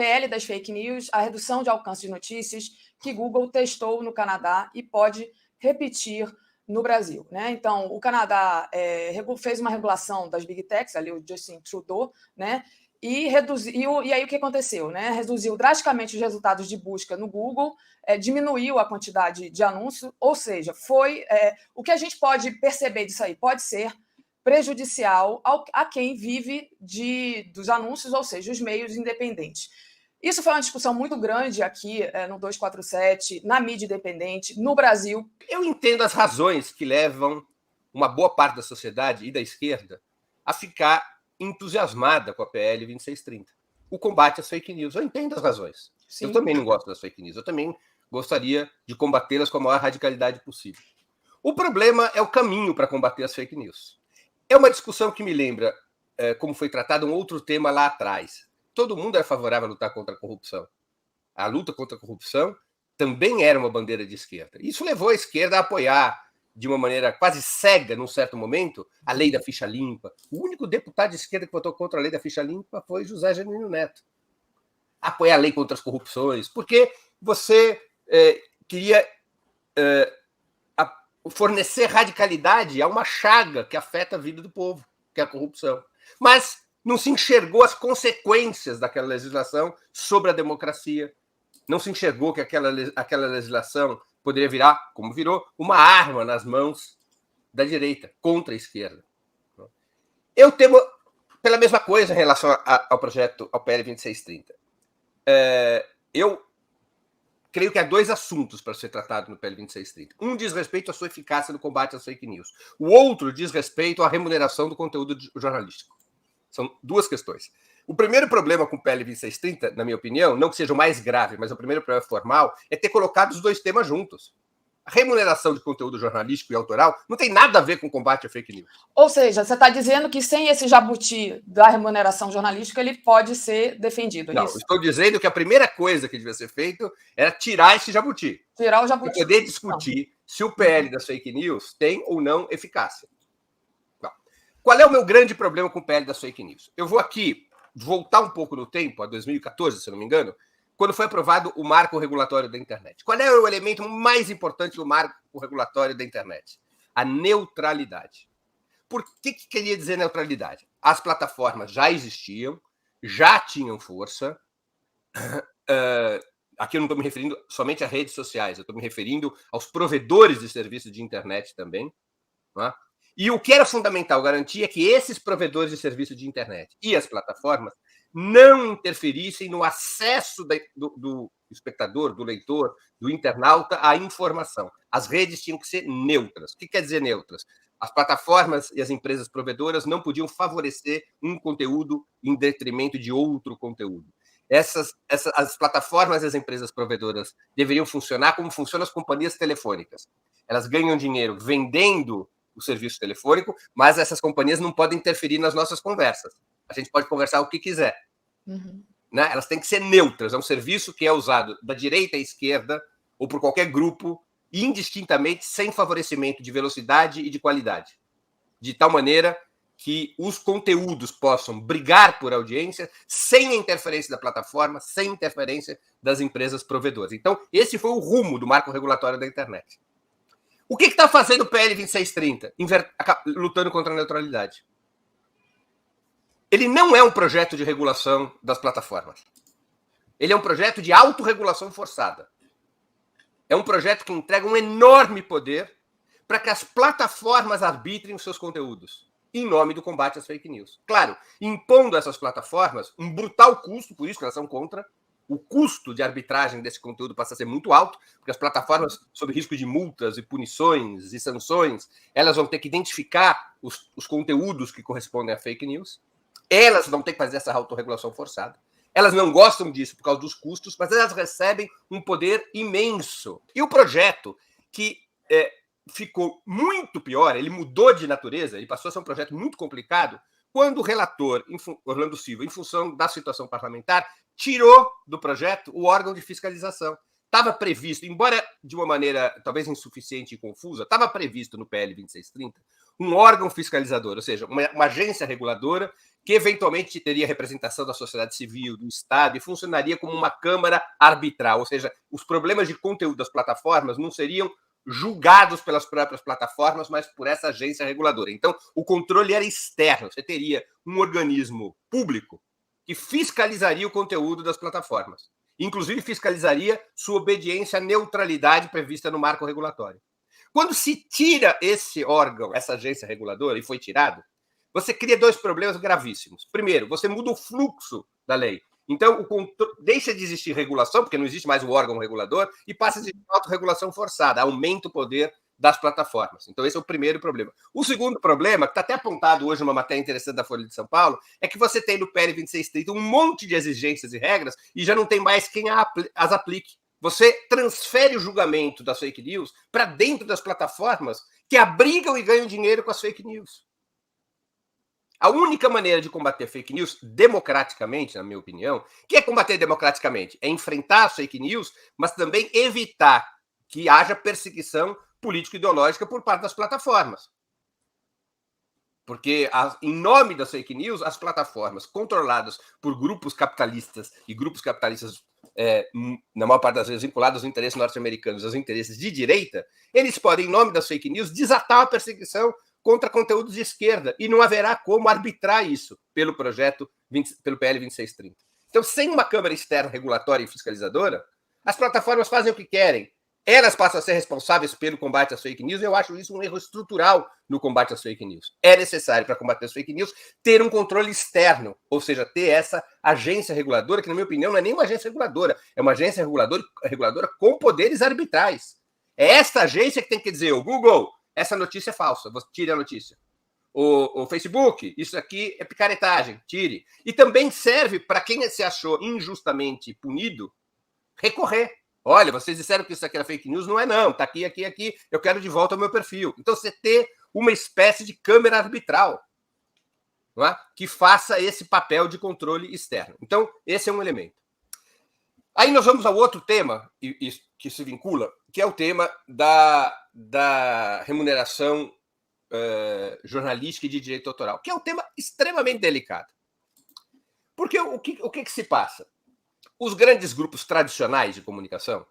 PL das fake news, a redução de alcance de notícias que Google testou no Canadá e pode repetir no Brasil, né? Então, o Canadá fez uma regulação das Big Techs, ali o Justin Trudeau, né? E aí o que aconteceu, né? Reduziu drasticamente os resultados de busca no Google, diminuiu a quantidade de anúncios, ou seja, o que a gente pode perceber disso aí pode ser prejudicial a quem vive dos anúncios, ou seja, os meios independentes. Isso foi uma discussão muito grande aqui no 247, na mídia independente, no Brasil. Eu entendo as razões que levam uma boa parte da sociedade e da esquerda a ficar entusiasmada com a PL 2630. O combate às fake news. Eu entendo as razões. Sim. Eu também não gosto das fake news. Eu também gostaria de combatê-las com a maior radicalidade possível. O problema é o caminho para combater as fake news. É uma discussão que me lembra como foi tratado um outro tema lá atrás. Todo mundo é favorável a lutar contra a corrupção. A luta contra a corrupção também era uma bandeira de esquerda. Isso levou a esquerda a apoiar de uma maneira quase cega, num certo momento, a lei da ficha limpa. O único deputado de esquerda que votou contra a lei da ficha limpa foi José Genuíno Neto. Apoiar a lei contra as corrupções, porque você queria fornecer radicalidade a uma chaga que afeta a vida do povo, que é a corrupção. Mas não se enxergou as consequências daquela legislação sobre a democracia. Não se enxergou que aquela legislação poderia virar, como virou, uma arma nas mãos da direita, contra a esquerda. Eu temo pela mesma coisa em relação ao projeto, ao PL 2630. Eu creio que há dois assuntos para ser tratado no PL 2630. Um diz respeito à sua eficácia no combate às fake news. O outro diz respeito à remuneração do conteúdo jornalístico. São duas questões. O primeiro problema com o PL 2630, na minha opinião, não que seja o mais grave, mas o primeiro problema formal, é ter colocado os dois temas juntos. A remuneração de conteúdo jornalístico e autoral não tem nada a ver com o combate à fake news. Ou seja, você está dizendo que sem esse jabuti da remuneração jornalística, ele pode ser defendido, não, isso? Estou dizendo que a primeira coisa que devia ser feito era tirar esse jabuti. Tirar o jabuti. Para poder discutir se o PL das fake news tem ou não eficácia. Não. Qual é o meu grande problema com o PL das fake news? Eu vou aqui voltar um pouco no tempo, a 2014, se não me engano, quando foi aprovado o marco regulatório da internet. Qual é o elemento mais importante do marco regulatório da internet? A neutralidade. Por que queria dizer neutralidade? As plataformas já existiam, já tinham força. Aqui eu não estou me referindo somente a redes sociais, eu estou me referindo aos provedores de serviços de internet também. Não é? E o que era fundamental garantir é que esses provedores de serviço de internet e as plataformas não interferissem no acesso do espectador, do leitor, do internauta à informação. As redes tinham que ser neutras. O que quer dizer neutras? As plataformas e as empresas provedoras não podiam favorecer um conteúdo em detrimento de outro conteúdo. As plataformas e as empresas provedoras deveriam funcionar como funcionam as companhias telefônicas. Elas ganham dinheiro vendendo o serviço telefônico, mas essas companhias não podem interferir nas nossas conversas. A gente pode conversar o que quiser. Uhum. Né? Elas têm que ser neutras. É um serviço que é usado da direita à esquerda ou por qualquer grupo, indistintamente, sem favorecimento de velocidade e de qualidade. De tal maneira que os conteúdos possam brigar por audiência sem a interferência da plataforma, sem interferência das empresas provedoras. Então, esse foi o rumo do marco regulatório da internet. O que está fazendo o PL 2630? Lutando contra a neutralidade. Ele não é um projeto de regulação das plataformas. Ele é um projeto de autorregulação forçada. É um projeto que entrega um enorme poder para que as plataformas arbitrem os seus conteúdos, em nome do combate às fake news. Claro, impondo a essas plataformas um brutal custo, por isso que elas são contra. O custo de arbitragem desse conteúdo passa a ser muito alto, porque as plataformas, sob risco de multas e punições e sanções, elas vão ter que identificar os conteúdos que correspondem a fake news. Elas vão ter que fazer essa autorregulação forçada. Elas não gostam disso por causa dos custos, mas elas recebem um poder imenso. E o projeto, que ficou muito pior, ele mudou de natureza, ele passou a ser um projeto muito complicado, quando o relator, Orlando Silva, em função da situação parlamentar, tirou do projeto o órgão de fiscalização. Estava previsto, embora de uma maneira talvez insuficiente e confusa, estava previsto no PL 2630 um órgão fiscalizador, ou seja, uma agência reguladora que eventualmente teria representação da sociedade civil, do Estado, e funcionaria como uma câmara arbitral, ou seja, os problemas de conteúdo das plataformas não seriam julgados pelas próprias plataformas, mas por essa agência reguladora. Então, o controle era externo. Você teria um organismo público que fiscalizaria o conteúdo das plataformas. Inclusive, fiscalizaria sua obediência à neutralidade prevista no marco regulatório. Quando se tira esse órgão, essa agência reguladora, e foi tirado, você cria dois problemas gravíssimos. Primeiro, você muda o fluxo da lei. Então, deixa de existir regulação, porque não existe mais o órgão regulador, e passa a existir autorregulação forçada, aumenta o poder das plataformas. Então, esse é o primeiro problema. O segundo problema, que está até apontado hoje numa matéria interessante da Folha de São Paulo, é que você tem no PL 2630 um monte de exigências e regras e já não tem mais quem as aplique. Você transfere o julgamento das fake news para dentro das plataformas que abrigam e ganham dinheiro com as fake news. A única maneira de combater fake news democraticamente, na minha opinião, que é combater democraticamente, é enfrentar as fake news, mas também evitar que haja perseguição político-ideológica por parte das plataformas. Porque, em nome das fake news, as plataformas controladas por grupos capitalistas e grupos capitalistas, na maior parte das vezes, vinculados aos interesses norte-americanos, aos interesses de direita, eles podem, em nome das fake news, desatar a perseguição contra conteúdos de esquerda, e não haverá como arbitrar isso pelo pelo PL 2630. Então, sem uma câmara externa regulatória e fiscalizadora, as plataformas fazem o que querem. Elas passam a ser responsáveis pelo combate às fake news, e eu acho isso um erro estrutural no combate às fake news. É necessário, para combater as fake news, ter um controle externo, ou seja, ter essa agência reguladora, que, na minha opinião, não é nem uma agência reguladora, é uma agência reguladora com poderes arbitrais. É esta agência que tem que dizer: o Google, essa notícia é falsa, tire a notícia. O Facebook, isso aqui é picaretagem, tire. E também serve para quem se achou injustamente punido recorrer. Olha, vocês disseram que isso aqui era fake news, não é não, tá aqui, eu quero de volta o meu perfil. Então, você ter uma espécie de câmara arbitral, não é? Que faça esse papel de controle externo. Então, esse é um elemento. Aí nós vamos ao outro tema, que se vincula, que é o tema da remuneração jornalística e de direito autoral, que é um tema extremamente delicado. Porque o que se passa? Os grandes grupos tradicionais de comunicação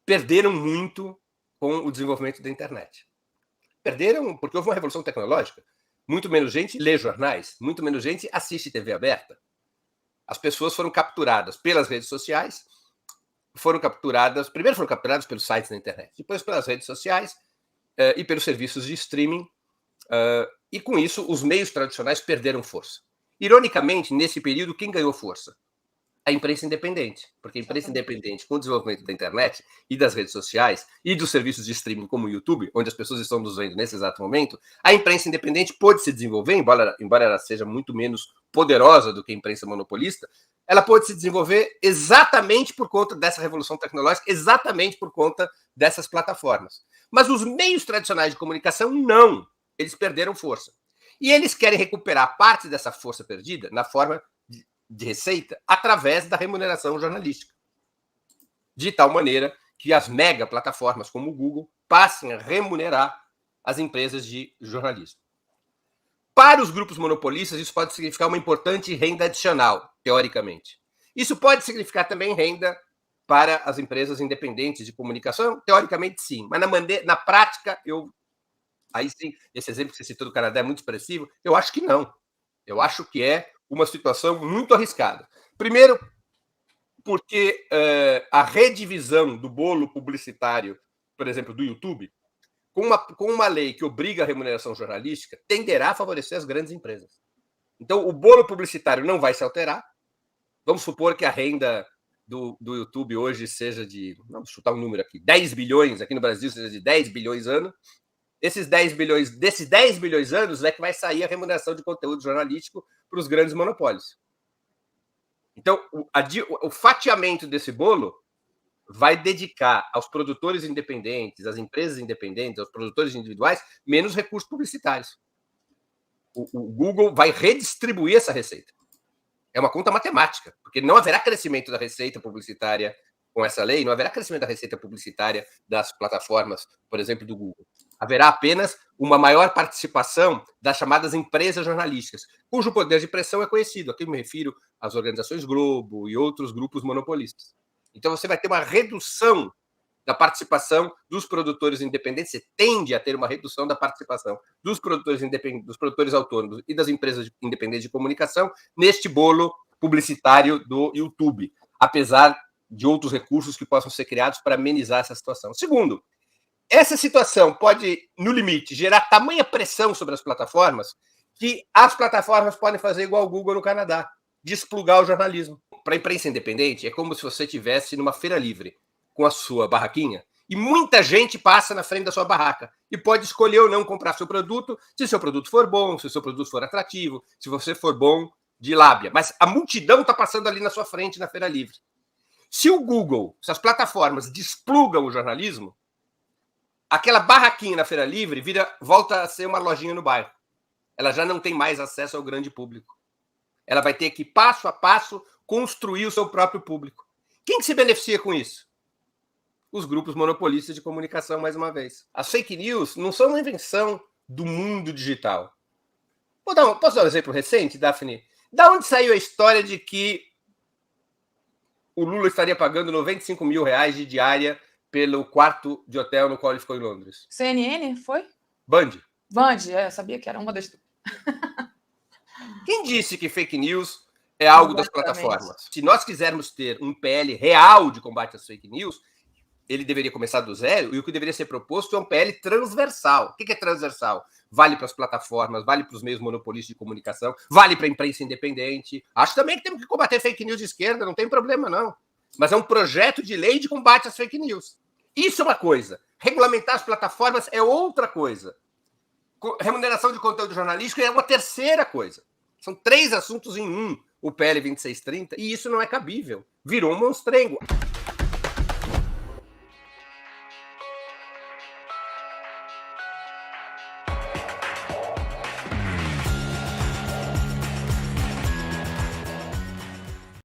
perderam muito com o desenvolvimento da internet. Perderam porque houve uma revolução tecnológica. Muito menos gente lê jornais, muito menos gente assiste TV aberta. As pessoas foram capturadas pelas redes sociais, primeiro foram capturadas pelos sites da internet, depois pelas redes sociais e pelos serviços de streaming, e com isso os meios tradicionais perderam força. Ironicamente, nesse período, quem ganhou força? A imprensa independente, porque a imprensa independente, com o desenvolvimento da internet e das redes sociais e dos serviços de streaming como o YouTube, onde as pessoas estão nos vendo nesse exato momento, a imprensa independente pôde se desenvolver, embora ela seja muito menos poderosa do que a imprensa monopolista, ela pôde se desenvolver exatamente por conta dessa revolução tecnológica, exatamente por conta dessas plataformas. Mas os meios tradicionais de comunicação, não. Eles perderam força. E eles querem recuperar parte dessa força perdida na forma de receita através da remuneração jornalística. De tal maneira que as mega plataformas como o Google passem a remunerar as empresas de jornalismo. Para os grupos monopolistas, isso pode significar uma importante renda adicional, teoricamente. Isso pode significar também renda para as empresas independentes de comunicação? Teoricamente, sim. Mas na prática, aí sim, esse exemplo que você citou do Canadá é muito expressivo, eu acho que não. Eu acho que é uma situação muito arriscada. Primeiro, porque a redivisão do bolo publicitário, por exemplo, do YouTube, com uma lei que obriga a remuneração jornalística, tenderá a favorecer as grandes empresas. Então, o bolo publicitário não vai se alterar. Vamos supor que a renda do YouTube hoje seja vamos chutar um número aqui, 10 bilhões, aqui no Brasil seja de 10 bilhões ano. Desses 10 bilhões anos é que vai sair a remuneração de conteúdo jornalístico para os grandes monopólios. Então, o fatiamento desse bolo vai dedicar aos produtores independentes, às empresas independentes, aos produtores individuais, menos recursos publicitários. O Google vai redistribuir essa receita. É uma conta matemática, porque não haverá crescimento da receita publicitária com essa lei, não haverá crescimento da receita publicitária das plataformas, por exemplo, do Google. Haverá apenas uma maior participação das chamadas empresas jornalísticas, cujo poder de pressão é conhecido. Aqui eu me refiro às organizações Globo e outros grupos monopolistas. Então você vai ter uma redução da participação dos produtores independentes, você tende a ter uma redução da participação dos produtores independentes, dos produtores autônomos e das empresas independentes de comunicação neste bolo publicitário do YouTube, apesar de outros recursos que possam ser criados para amenizar essa situação. Segundo, essa situação pode, no limite, gerar tamanha pressão sobre as plataformas que as plataformas podem fazer igual o Google no Canadá, desplugar o jornalismo. Para a imprensa independente, é como se você estivesse numa feira livre com a sua barraquinha e muita gente passa na frente da sua barraca e pode escolher ou não comprar seu produto, se seu produto for bom, se seu produto for atrativo, se você for bom de lábia. Mas a multidão está passando ali na sua frente na feira livre. Se o Google, se as plataformas desplugam o jornalismo, aquela barraquinha na feira livre volta a ser uma lojinha no bairro. Ela já não tem mais acesso ao grande público. Ela vai ter que, passo a passo, construir o seu próprio público. Quem que se beneficia com isso? Os grupos monopolistas de comunicação, mais uma vez. As fake news não são uma invenção do mundo digital. Posso dar um exemplo recente, Daphne? Da onde saiu a história de que o Lula estaria pagando 95 mil reais de diária pelo quarto de hotel no qual ele ficou em Londres? CNN, foi? Band. Sabia que era uma das... Quem disse que fake news é algo das plataformas? Se nós quisermos ter um PL real de combate às fake news, ele deveria começar do zero, e o que deveria ser proposto é um PL transversal. O que é transversal? Vale para as plataformas, vale para os meios monopolistas de comunicação, vale para a imprensa independente. Acho também que temos que combater fake news de esquerda, não tem problema, não. Mas é um projeto de lei de combate às fake news. Isso é uma coisa. Regulamentar as plataformas é outra coisa. Remuneração de conteúdo jornalístico é uma terceira coisa. São 3 assuntos em um, o PL 2630, e isso não é cabível. Virou um monstrengo.